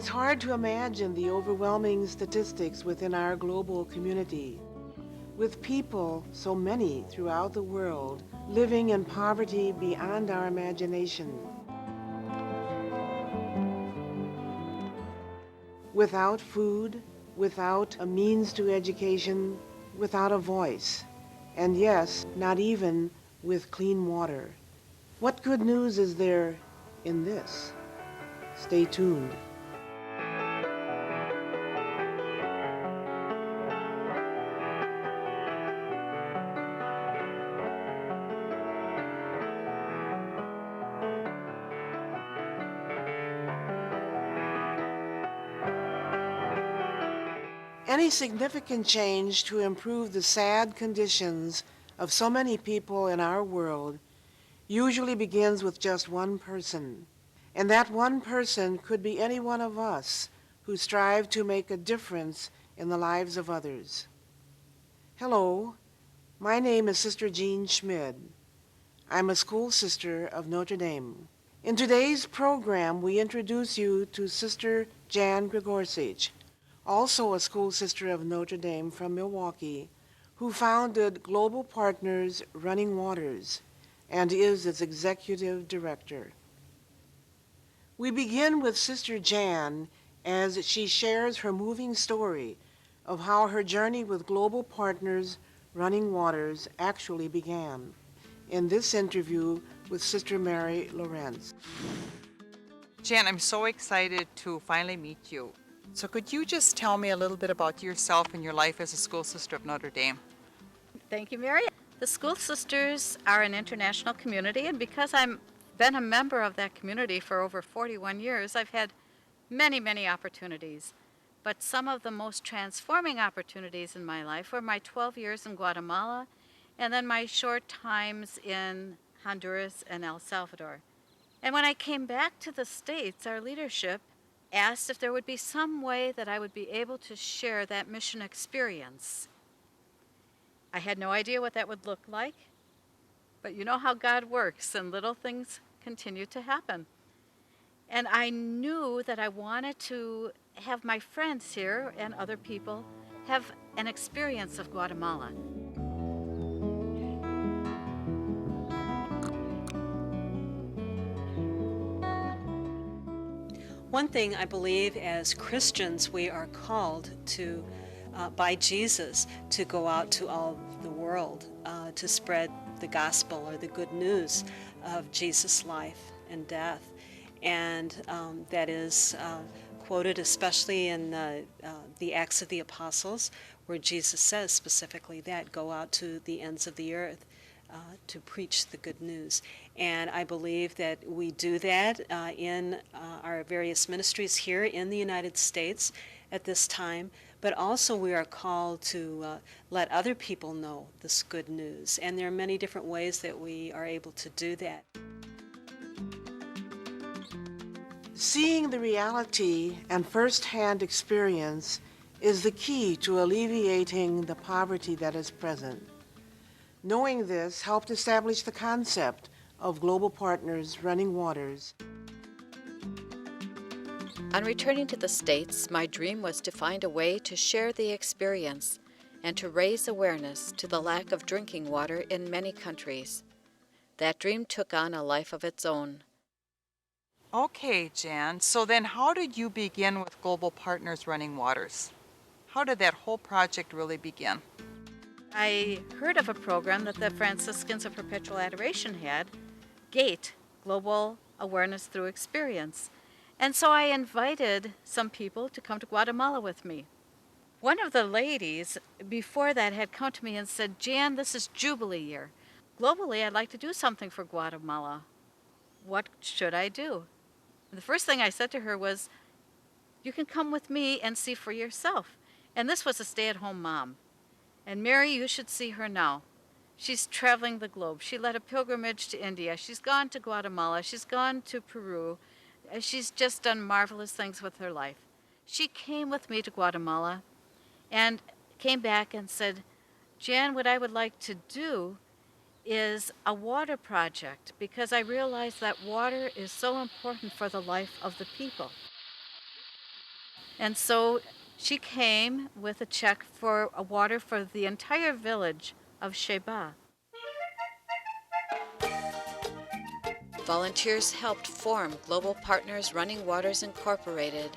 It's hard to imagine the overwhelming statistics within our global community, with people, so many throughout the world, living in poverty beyond our imagination. Without food, without a means to education, without a voice, and yes, not even with clean water. What good news is there in this? Stay tuned. Any significant change to improve the sad conditions of so many people in our world usually begins with just one person. And that one person could be any one of us who strive to make a difference in the lives of others. Hello, my name is Sister Jean Schmid. I'm a school sister of Notre Dame. In today's program, we introduce you to Sister Jan Gregorcich, also a school sister of Notre Dame from Milwaukee, who founded Global Partners Running Waters and is its executive director. We begin with Sister Jan as she shares her moving story of how her journey with Global Partners Running Waters actually began in this interview with Sister Mary Lorentz. Jan, I'm so excited to finally meet you. So could you just tell me a little bit about yourself and your life as a school sister of Notre Dame? Thank you, Mary. The School Sisters are an international community, and because I've been a member of that community for over 41 years, I've had many opportunities. But some of the most transforming opportunities in my life were my 12 years in Guatemala and then my short times in Honduras and El Salvador. And when I came back to the States, our leadership asked if there would be some way that I would be able to share that mission experience. I had no idea what that would look like, but you know how God works, and little things continue to happen. And I knew that I wanted to have my friends here and other people have an experience of Guatemala. One thing I believe as Christians we are called to, by Jesus, to go out to all the world, to spread the gospel or the good news of Jesus' life and death. And that is quoted especially in the Acts of the Apostles, where Jesus says specifically that, go out to the ends of the earth to preach the good news. And I believe that we do that in our various ministries here in the United States at this time, but also we are called to let other people know this good news. And there are many different ways that we are able to do that. Seeing the reality and first-hand experience is the key to alleviating the poverty that is present. Knowing this helped establish the concept of Global Partners Running Waters. On returning to the States, my dream was to find a way to share the experience and to raise awareness to the lack of drinking water in many countries. That dream took on a life of its own. Okay, Jan, so then how did you begin with Global Partners Running Waters? How did that whole project really begin? I heard of a program that the Franciscans of Perpetual Adoration had, GATE, Global Awareness Through Experience. And so I invited some people to come to Guatemala with me. One of the ladies before that had come to me and said, Jan, this is Jubilee year. Globally, I'd like to do something for Guatemala. What should I do? And the first thing I said to her was, you can come with me and see for yourself. And this was a stay-at-home mom. And Mary, you should see her now. She's traveling the globe. She led a pilgrimage to India. She's gone to Guatemala. She's gone to Peru. She's just done marvelous things with her life. She came with me to Guatemala and came back and said, Jan, what I would like to do is a water project because I realize that water is so important for the life of the people. And so she came with a check for water for the entire village of Sheba. Volunteers helped form Global Partners Running Waters Incorporated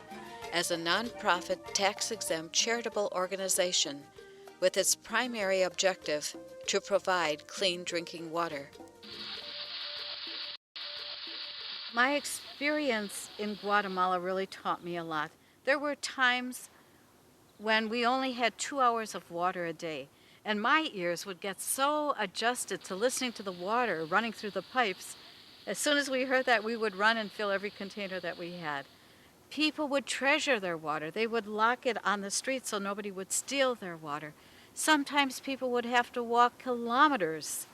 as a nonprofit, tax-exempt charitable organization with its primary objective to provide clean drinking water. My experience in Guatemala really taught me a lot. There were times when we only had 2 hours of water a day, and my ears would get so adjusted to listening to the water running through the pipes. As soon as we heard that, we would run and fill every container that we had. People would treasure their water. They would lock it on the street so nobody would steal their water. Sometimes people would have to walk kilometers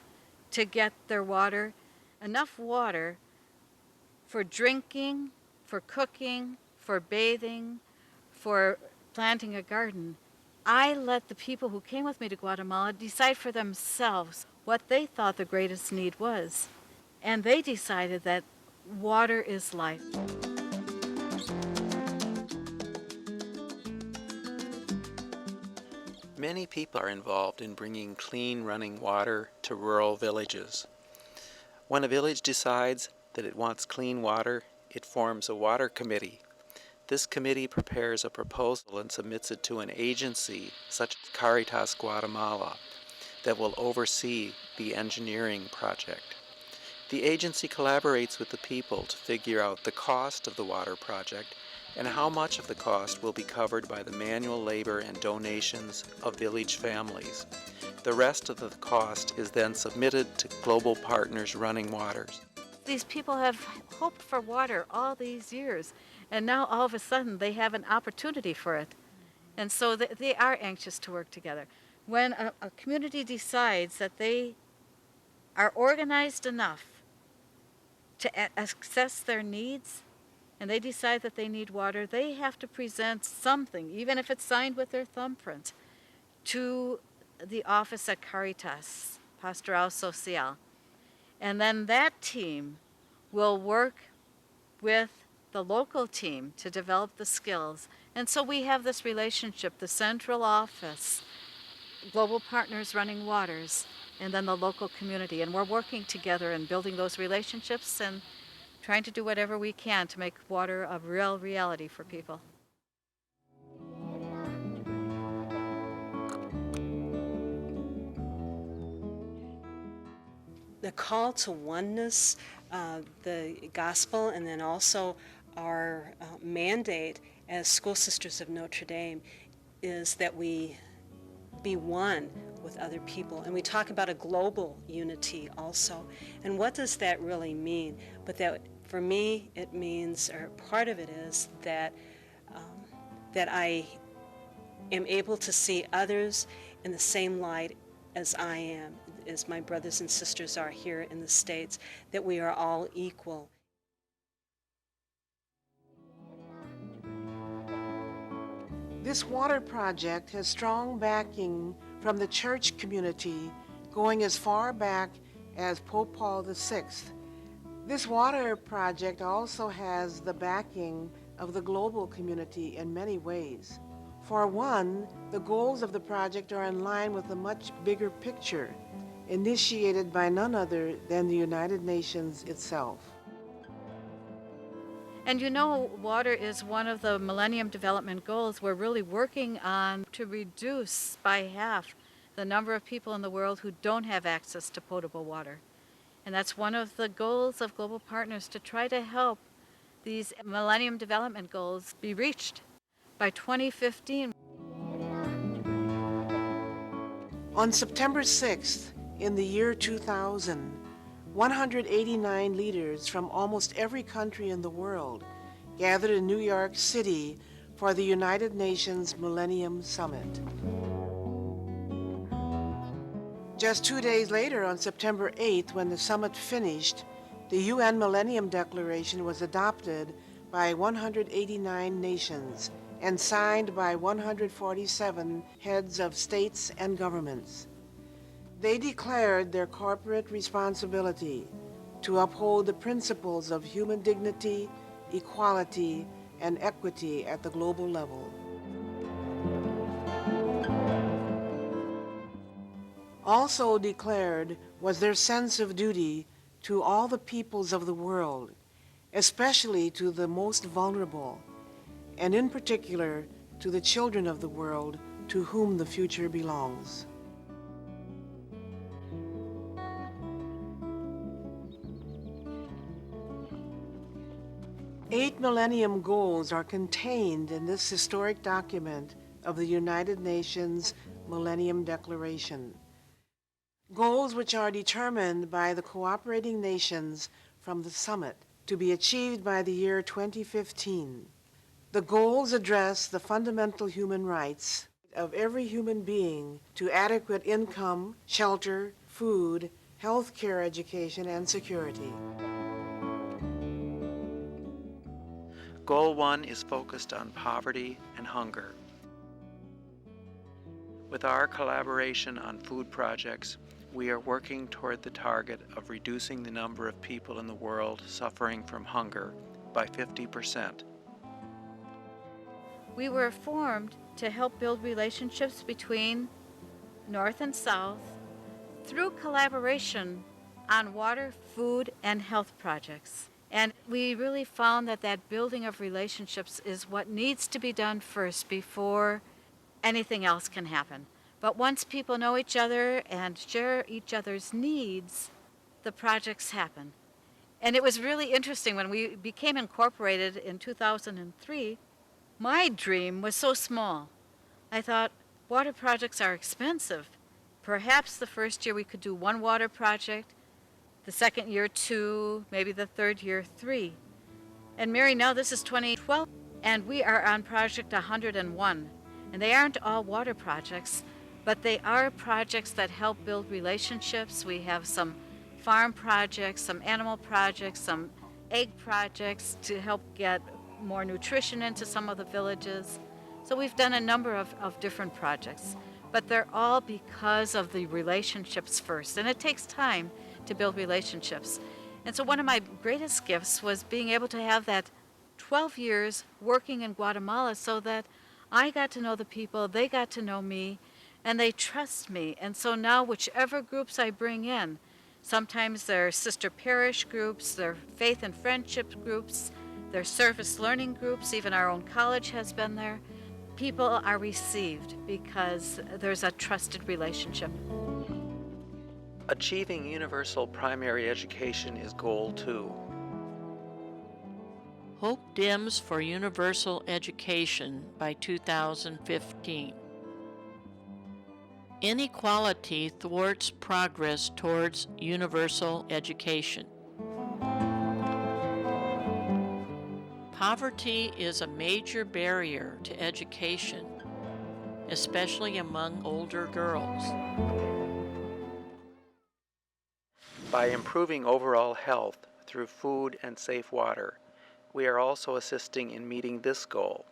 to get their water, enough water for drinking, for cooking, for bathing, for planting a garden. I let the people who came with me to Guatemala decide for themselves what they thought the greatest need was. And they decided that water is life. Many people are involved in bringing clean running water to rural villages. When a village decides that it wants clean water, it forms a water committee. This committee prepares a proposal and submits it to an agency, such as Caritas Guatemala, that will oversee the engineering project. The agency collaborates with the people to figure out the cost of the water project and how much of the cost will be covered by the manual labor and donations of village families. The rest of the cost is then submitted to Global Partners Running Waters. These people have hoped for water all these years, and now all of a sudden they have an opportunity for it. And so they are anxious to work together. When a community decides that they are organized enough to access their needs, and they decide that they need water, they have to present something, even if it's signed with their thumbprint, to the office at Caritas, Pastoral Social. And then that team will work with the local team to develop the skills. And so we have this relationship, the central office, Global Partners Running Waters, and then the local community. And we're working together and building those relationships and trying to do whatever we can to make water a real reality for people. The call to oneness, the gospel, and then also our mandate as School Sisters of Notre Dame is that we be one with other people. And we talk about a global unity also. And what does that really mean? But that, for me, it means, or part of it is that that I am able to see others in the same light as I am, as my brothers and sisters are here in the States, that we are all equal. This water project has strong backing from the church community going as far back as Pope Paul VI. This water project also has the backing of the global community in many ways. For one, the goals of the project are in line with a much bigger picture, initiated by none other than the United Nations itself. And you know, water is one of the Millennium Development Goals we're really working on to reduce by half the number of people in the world who don't have access to potable water. And that's one of the goals of Global Partners, to try to help these Millennium Development Goals be reached by 2015. On September 6th, in the year 2000, 189 leaders from almost every country in the world gathered in New York City for the United Nations Millennium Summit. Just 2 days later, on September 8th, when the summit finished, the UN Millennium Declaration was adopted by 189 nations and signed by 147 heads of states and governments. They declared their corporate responsibility to uphold the principles of human dignity, equality, and equity at the global level. Also declared was their sense of duty to all the peoples of the world, especially to the most vulnerable, and in particular to the children of the world to whom the future belongs. Eight Millennium Goals are contained in this historic document of the United Nations Millennium Declaration. Goals which are determined by the cooperating nations from the summit to be achieved by the year 2015. The goals address the fundamental human rights of every human being to adequate income, shelter, food, health care, education, and security. Goal 1 is focused on poverty and hunger. With our collaboration on food projects, we are working toward the target of reducing the number of people in the world suffering from hunger by 50%. We were formed to help build relationships between North and South through collaboration on water, food, and health projects. And we really found that that building of relationships is what needs to be done first before anything else can happen. But once people know each other and share each other's needs, the projects happen. And it was really interesting when we became incorporated in 2003. My dream was so small. I thought, water projects are expensive. Perhaps the first year we could do one water project, the second year 2, maybe the third year 3. And Mary, now this is 2012, and we are on project 101. And they aren't all water projects, but they are projects that help build relationships. We have some farm projects, some animal projects, some egg projects to help get more nutrition into some of the villages. So we've done a number of different projects, but they're all because of the relationships first. And it takes time to build relationships. And so one of my greatest gifts was being able to have that 12 years working in Guatemala so that I got to know the people, they got to know me, and they trust me. And so now whichever groups I bring in, sometimes they're sister parish groups, they're faith and friendship groups, they're service learning groups, even our own college has been there. People are received because there's a trusted relationship. Achieving universal primary education is Goal 2. Hope dims for universal education by 2015. Inequality thwarts progress towards universal education. Poverty is a major barrier to education, especially among older girls. By improving overall health through food and safe water, we are also assisting in meeting this goal.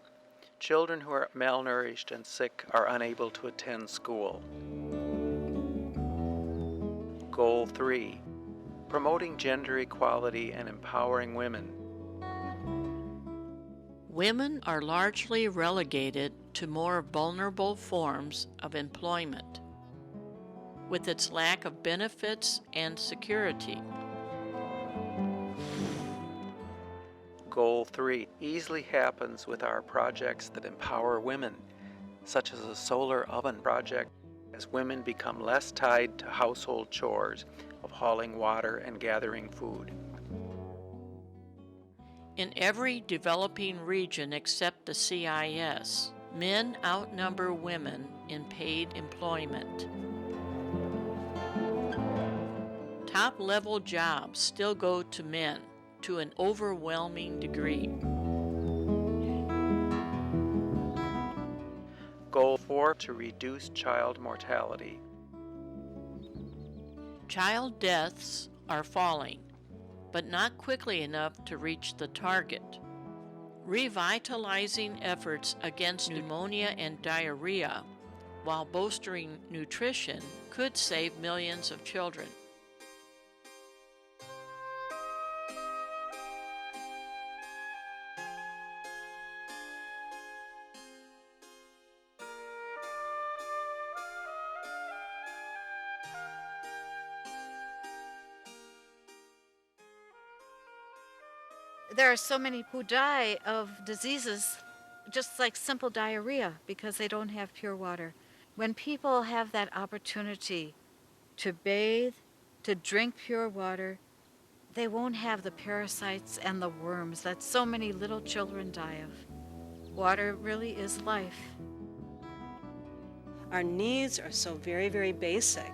Children who are malnourished and sick are unable to attend school. Goal 3, promoting gender equality and empowering women. Women are largely relegated to more vulnerable forms of employment, with its lack of benefits and security. Goal 3 easily happens with our projects that empower women, such as a solar oven project, as women become less tied to household chores of hauling water and gathering food. In every developing region except the CIS, men outnumber women in paid employment. Top-level jobs still go to men to an overwhelming degree. Goal 4, to reduce child mortality. Child deaths are falling, but not quickly enough to reach the target. Revitalizing efforts against pneumonia and diarrhea while bolstering nutrition could save millions of children. there are so many who die of diseases just like simple diarrhea because they don't have pure water. When people have that opportunity to bathe, to drink pure water, they won't have the parasites and the worms that so many little children die of. Water really is life. Our needs are so very, very basic.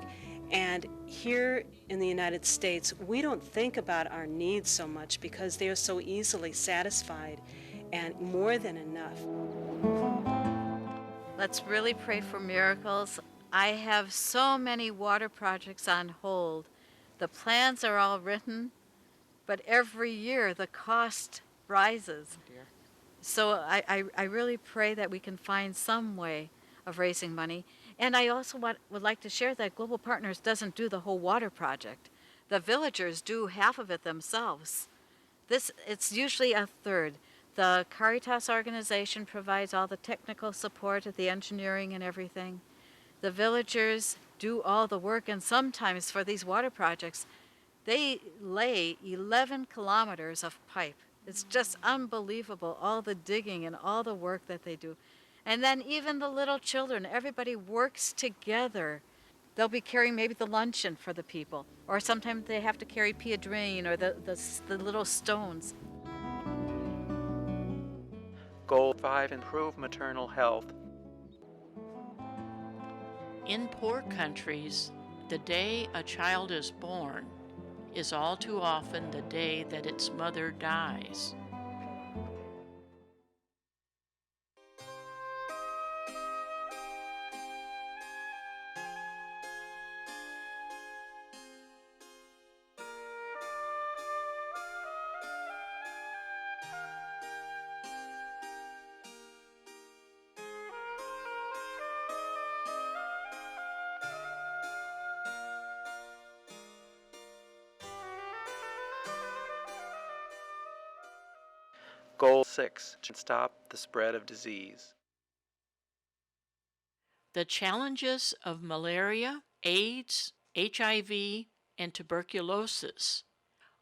And here in the United States, we don't think about our needs so much because they are so easily satisfied and more than enough. Let's really pray for miracles. I have so many water projects on hold. The plans are all written, but every year the cost rises. Dear. So I really pray that we can find some way of raising money. And I also would like to share that Global Partners doesn't do the whole water project. The villagers do half of it themselves. It's usually a third. The Caritas organization provides all the technical support, the engineering and everything. The villagers do all the work, and sometimes for these water projects, they lay 11 kilometers of pipe. It's just unbelievable, all the digging and all the work that they do. And then even the little children, everybody works together. They'll be carrying maybe the luncheon for the people, or sometimes they have to carry piedrine or the little stones. Goal 5, improve maternal health. In poor countries, the day a child is born is all too often the day that its mother dies. Goal 6, stop the spread of disease. The challenges of malaria, AIDS, HIV, and tuberculosis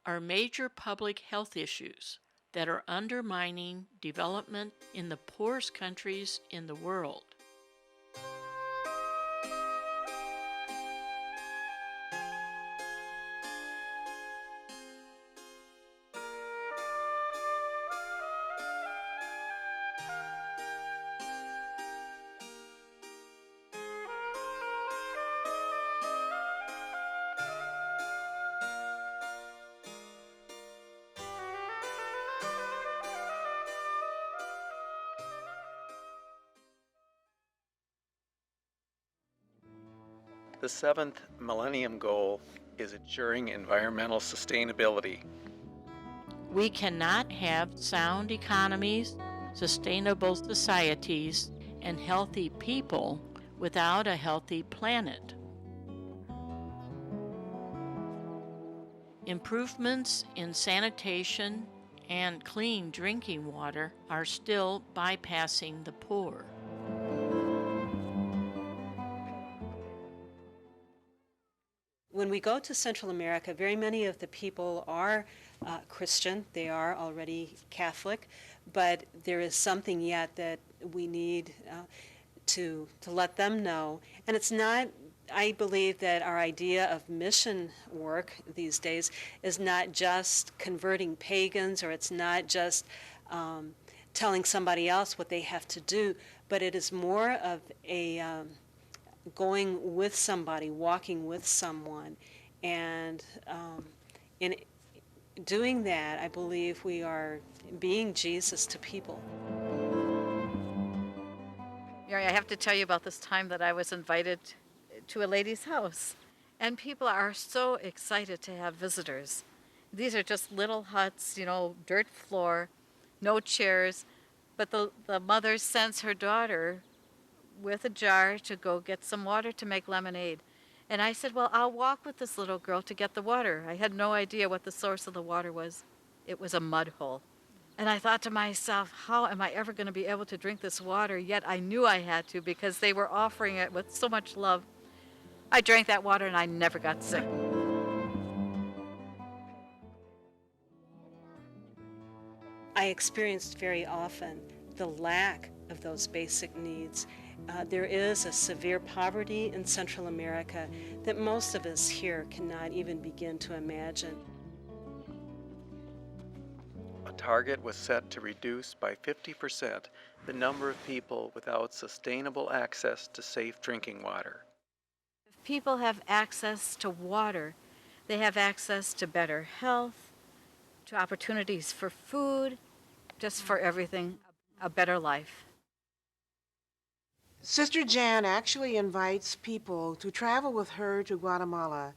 are major public health issues that are undermining development in the poorest countries in the world. The 7th Millennium Goal is ensuring environmental sustainability. We cannot have sound economies, sustainable societies, and healthy people without a healthy planet. Improvements in sanitation and clean drinking water are still bypassing the poor. When we go to Central America, very many of the people are Christian. They are already Catholic, but there is something yet that we need to let them know. And it's not, I believe that our idea of mission work these days is not just converting pagans, or it's not just telling somebody else what they have to do, but it is more of a going with somebody, walking with someone. And in doing that, I believe we are being Jesus to people. Mary, I have to tell you about this time that I was invited to a lady's house. And people are so excited to have visitors. These are just little huts, dirt floor, no chairs. But the mother sends her daughter with a jar to go get some water to make lemonade. And I said, well, I'll walk with this little girl to get the water. I had no idea what the source of the water was. It was a mud hole. And I thought to myself, how am I ever going to be able to drink this water? Yet I knew I had to because they were offering it with so much love. I drank that water and I never got sick. I experienced very often the lack of those basic needs. There is a severe poverty in Central America that most of us here cannot even begin to imagine. A target was set to reduce by 50% the number of people without sustainable access to safe drinking water. If people have access to water, they have access to better health, to opportunities for food, just for everything, a better life. Sister Jan actually invites people to travel with her to Guatemala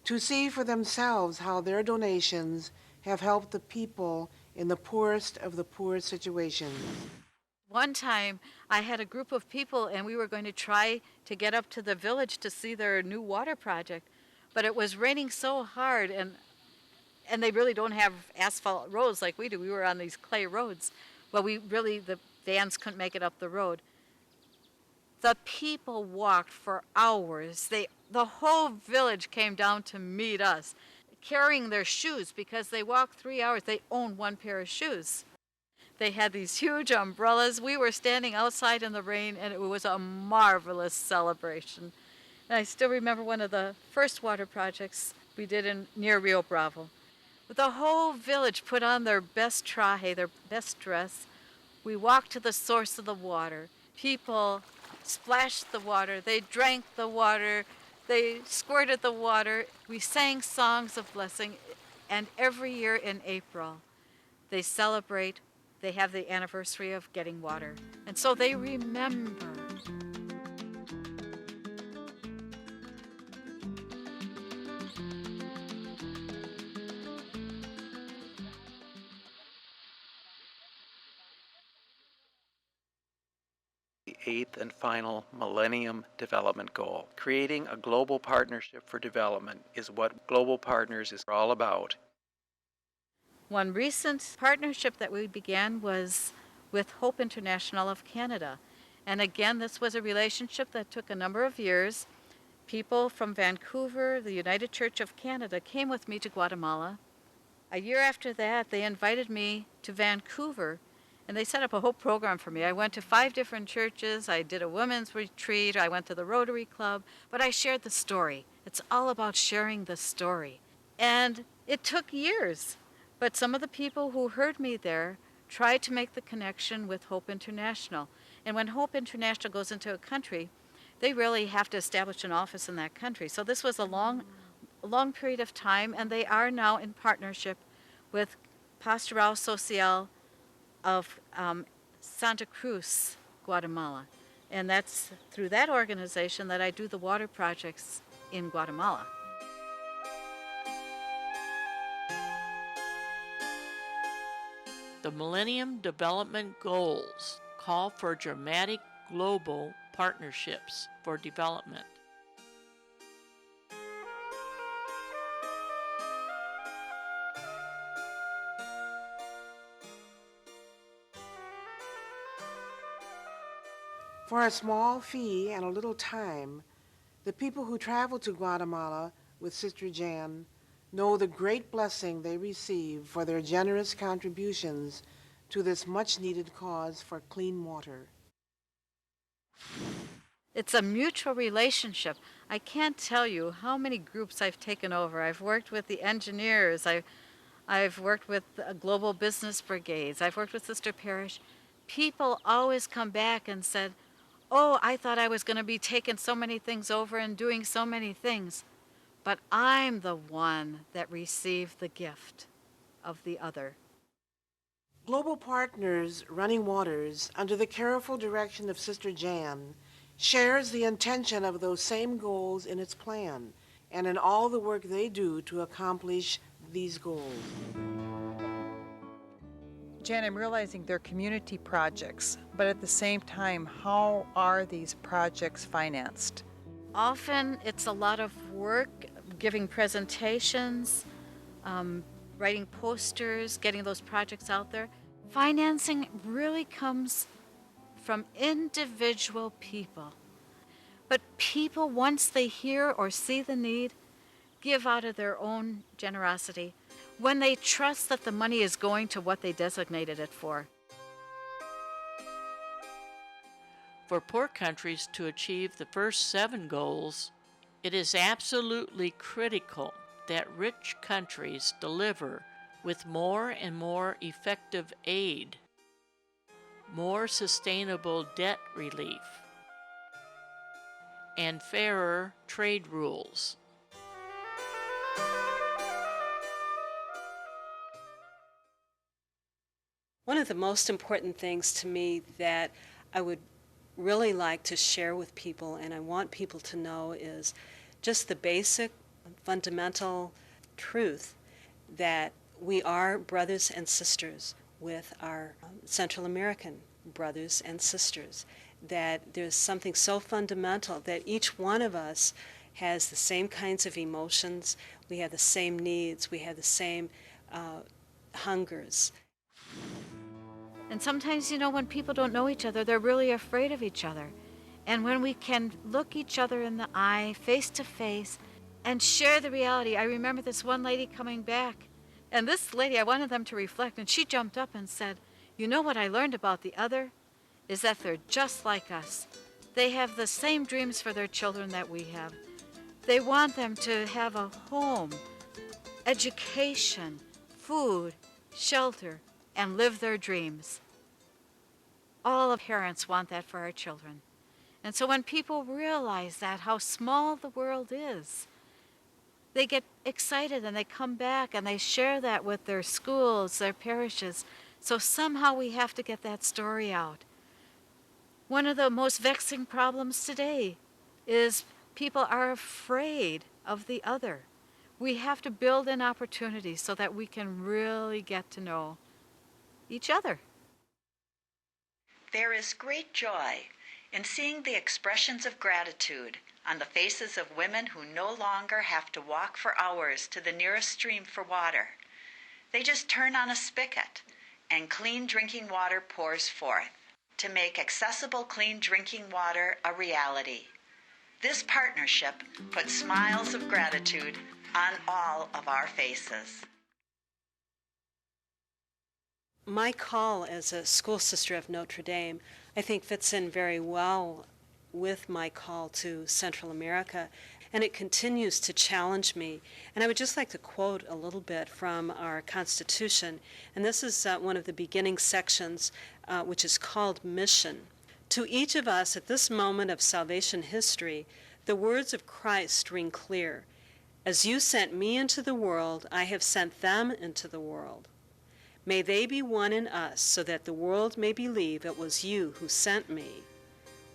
to see for themselves how their donations have helped the people in the poorest of the poor situations. One time I had a group of people and we were going to try to get up to the village to see their new water project, but it was raining so hard and they really don't have asphalt roads like we do. We were on these clay roads, but the vans couldn't make it up the road. The people walked for hours. The whole village came down to meet us, carrying their shoes because they walked 3 hours. They owned one pair of shoes. They had these huge umbrellas. We were standing outside in the rain, and it was a marvelous celebration. And I still remember one of the first water projects we did near Rio Bravo. The whole village put on their best traje, their best dress. We walked to the source of the water. People splashed the water. They drank the water. They squirted the water. We sang songs of blessing. And every year in April, they celebrate. They have the anniversary of getting water. And so they remember. The eighth and final Millennium Development Goal. Creating a global partnership for development is what Global Partners is all about. One recent partnership that we began was with Hope International of Canada. And again, this was a relationship that took a number of years. People from Vancouver, the United Church of Canada, came with me to Guatemala. A year after that, they invited me to Vancouver, and they set up a whole program for me. I went to 5 different churches. I did a women's retreat. I went to the Rotary Club, but I shared the story. It's all about sharing the story. And it took years. But some of the people who heard me there tried to make the connection with Hope International. And when Hope International goes into a country, they really have to establish an office in that country. So this was a long period of time, and they are now in partnership with Pastoral Social of Santa Cruz, Guatemala. And that's through that organization that I do the water projects in Guatemala. The Millennium Development Goals call for dramatic global partnerships for development. For a small fee and a little time, the people who travel to Guatemala with Sister Jan know the great blessing they receive for their generous contributions to this much-needed cause for clean water. It's a mutual relationship. I can't tell you how many groups I've taken over. I've worked with the engineers. I've worked with global business brigades. I've worked with Sister Parish. People always come back and said, "Oh, I thought I was going to be taking so many things over and doing so many things, but I'm the one that received the gift of the other." Global Partners Running Waters, under the careful direction of Sister Jan, shares the intention of those same goals in its plan and in all the work they do to accomplish these goals. Jan, I'm realizing they're community projects, but at the same time, how are these projects financed? Often it's a lot of work, giving presentations, writing posters, getting those projects out there. Financing really comes from individual people. But people, once they hear or see the need, give out of their own generosity. when they trust that the money is going to what they designated it for. For poor countries to achieve the first 7 goals, it is absolutely critical that rich countries deliver with more and more effective aid, more sustainable debt relief, and fairer trade rules. One of the most important things to me that I would really like to share with people, and I want people to know, is just the basic, fundamental truth that we are brothers and sisters with our Central American brothers and sisters, that there's something so fundamental that each one of us has the same kinds of emotions, we have the same needs, we have the same hungers. And sometimes, when people don't know each other, they're really afraid of each other. And when we can look each other in the eye, face to face, and share the reality. I remember this one lady coming back, and this lady, I wanted them to reflect, and she jumped up and said, "You know what I learned about the other? Is that they're just like us. They have the same dreams for their children that we have. They want them to have a home, education, food, shelter, and live their dreams." All of parents want that for our children. And so when people realize that, how small the world is, they get excited and they come back and they share that with their schools, their parishes. So somehow we have to get that story out. One of the most vexing problems today is people are afraid of the other. We have to build in opportunities so that we can really get to know each other. There is great joy in seeing the expressions of gratitude on the faces of women who no longer have to walk for hours to the nearest stream for water. They just turn on a spigot and clean drinking water pours forth to make accessible clean drinking water a reality. This partnership puts smiles of gratitude on all of our faces. My call as a school sister of Notre Dame, I think, fits in very well with my call to Central America, and it continues to challenge me. And I would just like to quote a little bit from our Constitution, and this is one of the beginning sections, which is called Mission. To each of us at this moment of salvation history, the words of Christ ring clear. As you sent me into the world, I have sent them into the world. May they be one in us, so that the world may believe it was you who sent me.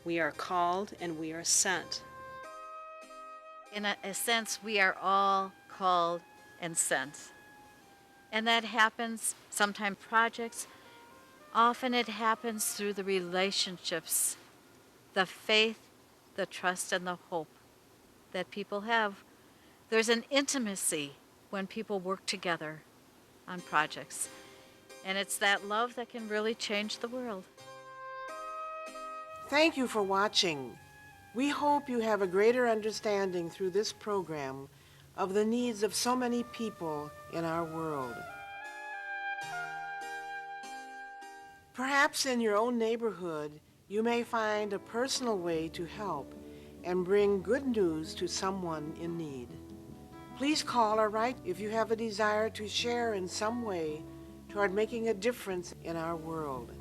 We are called and we are sent. In a sense, we are all called and sent. And that happens, sometimes projects, often it happens through the relationships, the faith, the trust, and the hope that people have. There's an intimacy when people work together on projects. And it's that love that can really change the world. Thank you for watching. We hope you have a greater understanding through this program of the needs of so many people in our world. Perhaps in your own neighborhood, you may find a personal way to help and bring good news to someone in need. Please call or write if you have a desire to share in some way toward making a difference in our world.